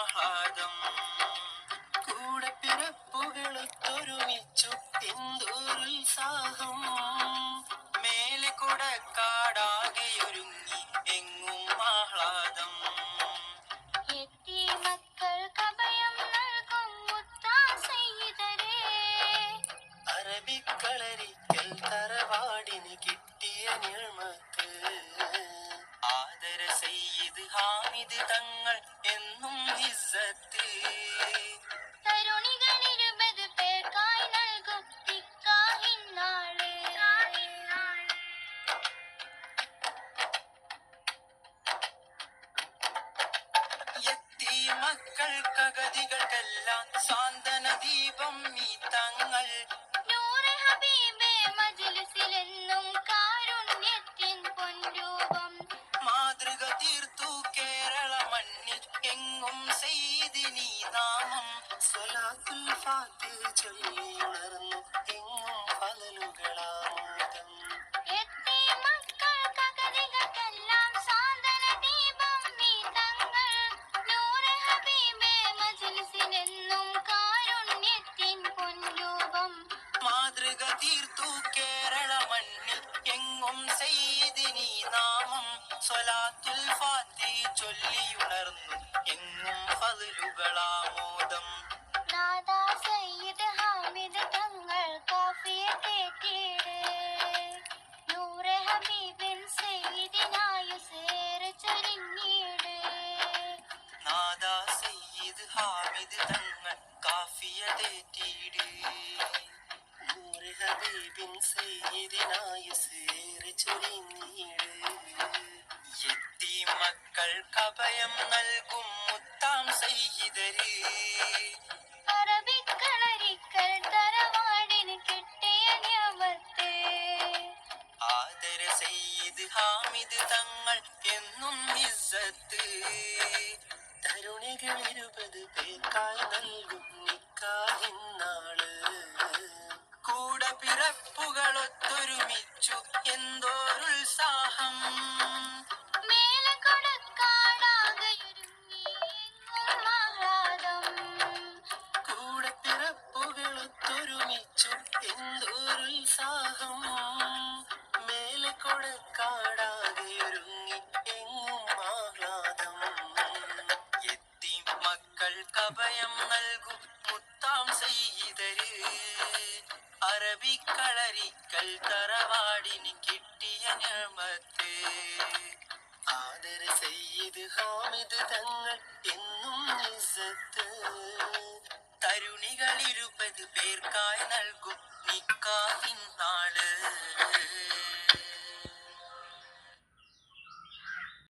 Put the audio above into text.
ആഹ്ലാദം. കൂടെ പിറപ്പുകളൊത്തൊരുമിച്ചു എന്തൊരുത്സാഹം. മേലെ കൊടക്കാടാകെയൊരുങ്ങി എങ്ങും ആഹ്ലാദം. അറബിക്കളരിക്കൽ തറവാടിന് കിട്ടിയ നിഴമക്ക് ആദര സയ്യിദ് ഹാമിദ് തങ്ങൾ എന്നും ഇസ്സത്ത്. തരുണികൾ 20 പേർക്കായി നൽകും നിക്കാഹിന്നാള്. മക്കൾക്കഗതികൾക്കെല്ലാം സാന്ത്വന ദീപം ഈ തങ്ങൾ. നൂറെ ഹബീബേ മജ്‌ലിസിലെന്നും കാരുണ്യത്തിൻ പൊൻരൂപം. മാതൃക തീർത്തു കേരള മണ്ണിൽ എങ്ങും സയ്യിദിനീ നാമം. സ്വലാത്തുൽ ഫാത്തിഹ ചൊല്ലിയുണർന്നു എങ്ങും ഫളലുകളാമോദം. മക്കൾക്കഗതികൾക്കെല്ലാം സാന്ത്വന ദീപം ഈ തങ്ങൾ. നൂറെ ഹബീബേ മജ്‌ലിസിലെന്നും കാരുണ്യത്തിൻ പൊൻരൂപം. മാതൃക തീർത്തു കേരള മണ്ണിൽ എങ്ങും സയ്യിദിനീ നാമം. സ്വലാത്തുൽ ഫാത്തിഹ ചൊല്ലിയുണർന്നു എങ്ങും ഫളലുകളാമോദം. നാദാ സയ്യിദ് ഹാമിദ് തങ്ങൾ കാഫിയത്തേറ്റിട്. നൂറെ ഹബീബിൻ സയ്യിദിനായുസേറെ ചൊരിഞ്ഞിട്. നാദാ സയ്യിദ് ഹാമിദ് തങ്ങൾ കാഫിയതേറ്റിട്. നൂറെ ഹബീബിൻ സയ്യിദിനായുസേറെ ചൊരിഞ്ഞിട്. യത്തീം മക്കൾക്കഭയം നൽകും മുത്താം സയ്യിദര്. അറബിക്കളരിക്കൽ തറവാടിന് കിട്ടിയ നിഅമത്ത്. ആദര സയ്യിദ് ഹാമിദ് തങ്ങൾ എന്നും ഇസ്സത്ത്. തരുണികൾ 20 പേർക്കായി നൽകും നിക്കാഹിന്നാള്. കൂടെ പിറപ്പുകളൊത്തൊരുമിച്ചു എന്തോരുത്സാഹം. മേലെ കൊടക്കാടാകെയൊരുങ്ങി എങ്ങും ആഹ്ലാദം. കൂടെ പിറപ്പുകളൊത്തൊരുമിച്ചു എന്തൊരുത്സാഹം. മേലെ കൊടക്കാടാകെയൊരുങ്ങി എങ്ങും ആഹ്ലാദം. യത്തീം മക്കൾക്കഭയം നൽകും മുത്താം സയ്യിദര്. അറബിക്കളരിക്കൽ തറവാടിന് കിട്ടിയ നിഅമത്ത്. ആദര സയ്യിദ് ഹാമിദ് തങ്ങൾ എന്നും ഇസ്സത്ത്. തരുണികൾ 20 പേർക്കായി നൽകും നിക്കാഹിൻ നാള്.